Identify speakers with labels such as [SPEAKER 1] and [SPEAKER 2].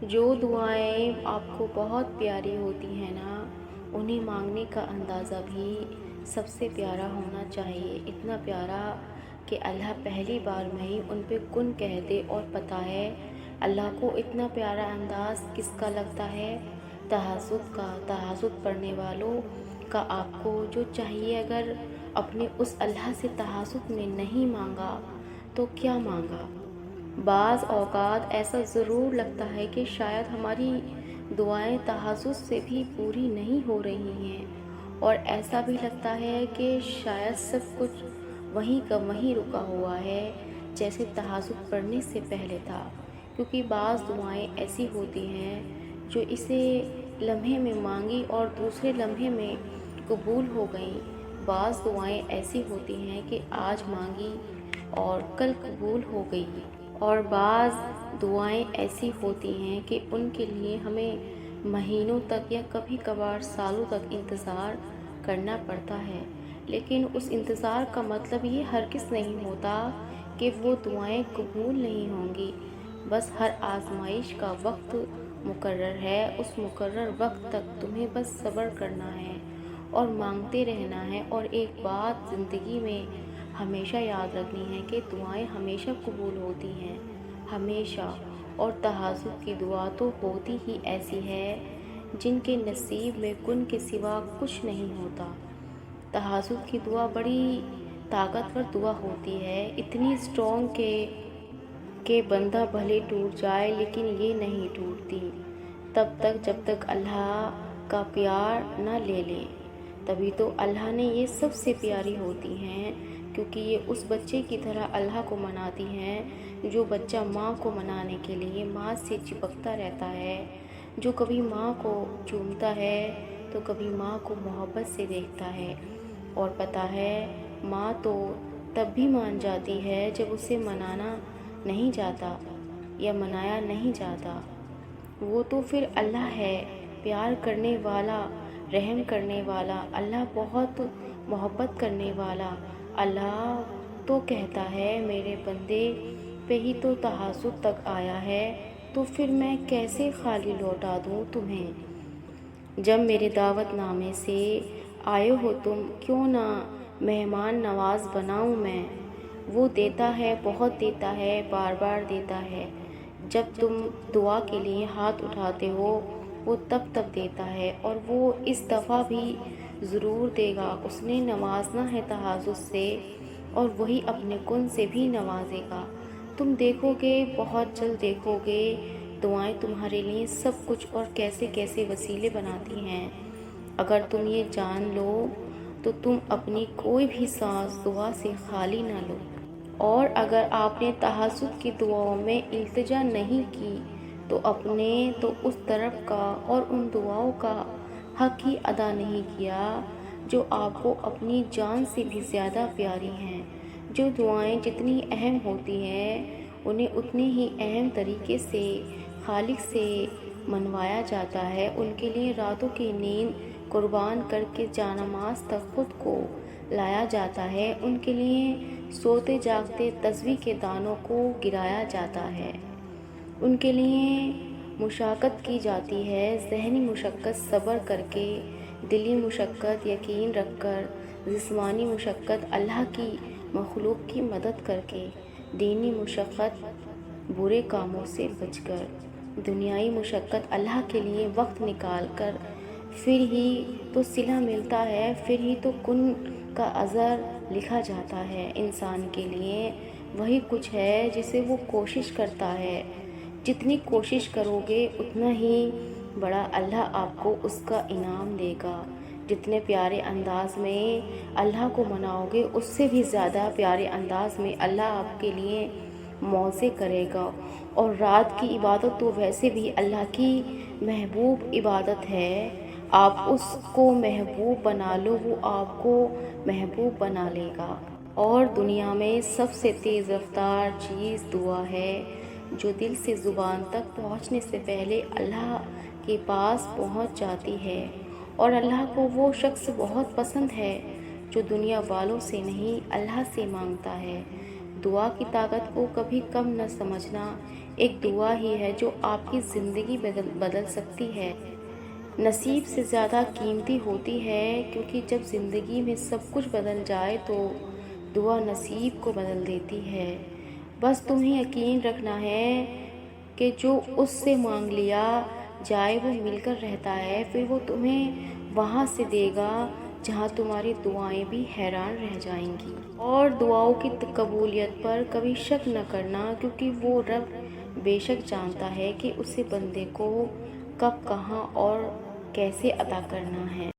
[SPEAKER 1] جو دعائیں آپ کو بہت پیاری ہوتی ہیں نا، انہیں مانگنے کا اندازہ بھی سب سے پیارا ہونا چاہیے، اتنا پیارا کہ اللہ پہلی بار میں ہی ان پہ کن کہہ دے۔ اور پتہ ہے اللہ کو اتنا پیارا انداز کس کا لگتا ہے؟ تہجد کا۔ تہجد پڑھنے والوں کا آپ کو جو چاہیے، اگر اپنے اس اللہ سے تہجد میں نہیں مانگا تو کیا مانگا؟ بعض اوقات ایسا ضرور لگتا ہے کہ شاید ہماری دعائیں تہجد سے بھی پوری نہیں ہو رہی ہیں، اور ایسا بھی لگتا ہے کہ شاید سب کچھ وہیں کا وہیں رکا ہوا ہے جیسے تہجد پڑھنے سے پہلے تھا، کیونکہ بعض دعائیں ایسی ہوتی ہیں جو اسے لمحے میں مانگی اور دوسرے لمحے میں قبول ہو گئیں۔ بعض دعائیں ایسی ہوتی ہیں کہ آج مانگی اور کل قبول ہو گئی، اور بعض دعائیں ایسی ہوتی ہیں کہ ان کے لیے ہمیں مہینوں تک یا کبھی کبھار سالوں تک انتظار کرنا پڑتا ہے، لیکن اس انتظار کا مطلب یہ ہرگز نہیں ہوتا کہ وہ دعائیں قبول نہیں ہوں گی۔ بس ہر آزمائش کا وقت مقرر ہے، اس مقرر وقت تک تمہیں بس صبر کرنا ہے اور مانگتے رہنا ہے۔ اور ایک بات زندگی میں ہمیشہ یاد رکھنی ہے کہ دعائیں ہمیشہ قبول ہوتی ہیں، ہمیشہ۔ اور تہجد کی دعا تو ہوتی ہی ایسی ہے جن کے نصیب میں کن کے سوا کچھ نہیں ہوتا۔ تہجد کی دعا بڑی طاقتور دعا ہوتی ہے، اتنی اسٹرانگ کہ بندہ بھلے ٹوٹ جائے لیکن یہ نہیں ٹوٹتی تب تک جب تک اللہ کا پیار نہ لے لے۔ تبھی تو اللہ نے یہ سب سے پیاری ہوتی ہیں، کیونکہ یہ اس بچے کی طرح اللہ کو مناتی ہیں جو بچہ ماں کو منانے کے لیے ماں سے چپکتا رہتا ہے، جو کبھی ماں کو چومتا ہے تو کبھی ماں کو محبت سے دیکھتا ہے۔ اور پتہ ہے ماں تو تب بھی مان جاتی ہے جب اسے منانا نہیں جاتا یا منایا نہیں جاتا۔ وہ تو پھر اللہ ہے، پیار کرنے والا، رحم کرنے والا، اللہ بہت محبت کرنے والا۔ اللہ تو کہتا ہے میرے بندے پہ ہی تو تہجد تک آیا ہے، تو پھر میں کیسے خالی لوٹا دوں تمہیں؟ جب میرے دعوت نامے سے آئے ہو تم، کیوں نہ مہمان نواز بناؤں میں؟ وہ دیتا ہے، بہت دیتا ہے، بار بار دیتا ہے۔ جب تم دعا کے لیے ہاتھ اٹھاتے ہو وہ تب دیتا ہے، اور وہ اس دفعہ بھی ضرور دے گا۔ اس نے نوازنا ہے تہجد سے، اور وہی اپنے کن سے بھی نوازے گا۔ تم دیکھو گے، بہت جلد دیکھو گے، دعائیں تمہارے لیے سب کچھ اور کیسے کیسے وسیلے بناتی ہیں۔ اگر تم یہ جان لو تو تم اپنی کوئی بھی سانس دعا سے خالی نہ لو۔ اور اگر آپ نے تہجد کی دعاؤں میں التجا نہیں کی تو اپنے تو اس طرف کا اور ان دعاؤں کا حق ہی ادا نہیں کیا جو آپ کو اپنی جان سے بھی زیادہ پیاری ہیں۔ جو دعائیں جتنی اہم ہوتی ہیں انہیں اتنے ہی اہم طریقے سے خالق سے منوایا جاتا ہے۔ ان کے لیے راتوں کی نیند قربان کر کے جانماز تک خود کو لایا جاتا ہے، ان کے لیے سوتے جاگتے تسبیح کے دانوں کو گرایا جاتا ہے، ان کے لیے مشقت کی جاتی ہے، ذہنی مشقت صبر کر کے، دلی مشقت یقین رکھ کر، جسمانی مشقت اللہ کی مخلوق کی مدد کر کے، دینی مشقت برے کاموں سے بچ کر، دنیائی مشقت اللہ کے لیے وقت نکال کر۔ پھر ہی تو صلہ ملتا ہے، پھر ہی تو کن کا اجر لکھا جاتا ہے۔ انسان کے لیے وہی کچھ ہے جسے وہ کوشش کرتا ہے، جتنی کوشش کرو گے اتنا ہی بڑا اللہ آپ کو اس کا انعام دے گا۔ جتنے پیارے انداز میں اللہ کو مناؤ گے اس سے بھی زیادہ پیارے انداز میں اللہ آپ کے لیے معاوضے کرے گا۔ اور رات کی عبادت تو ویسے بھی اللہ کی محبوب عبادت ہے، آپ اس کو محبوب بنا لو، وہ آپ کو محبوب بنا لے گا۔ اور دنیا میں سب سے تیز رفتار چیز دعا ہے، جو دل سے زبان تک پہنچنے سے پہلے اللہ کے پاس پہنچ جاتی ہے۔ اور اللہ کو وہ شخص بہت پسند ہے جو دنیا والوں سے نہیں اللہ سے مانگتا ہے۔ دعا کی طاقت کو کبھی کم نہ سمجھنا، ایک دعا ہی ہے جو آپ کی زندگی بدل سکتی ہے، نصیب سے زیادہ قیمتی ہوتی ہے، کیونکہ جب زندگی میں سب کچھ بدل جائے تو دعا نصیب کو بدل دیتی ہے۔ بس تمہیں یقین رکھنا ہے کہ جو اس سے مانگ لیا جائے وہ مل کر رہتا ہے، پھر وہ تمہیں وہاں سے دے گا جہاں تمہاری دعائیں بھی حیران رہ جائیں گی۔ اور دعاؤں کی قبولیت پر کبھی شک نہ کرنا، کیونکہ وہ رب بے شک جانتا ہے کہ اسے بندے کو کب، کہاں اور کیسے عطا کرنا ہے۔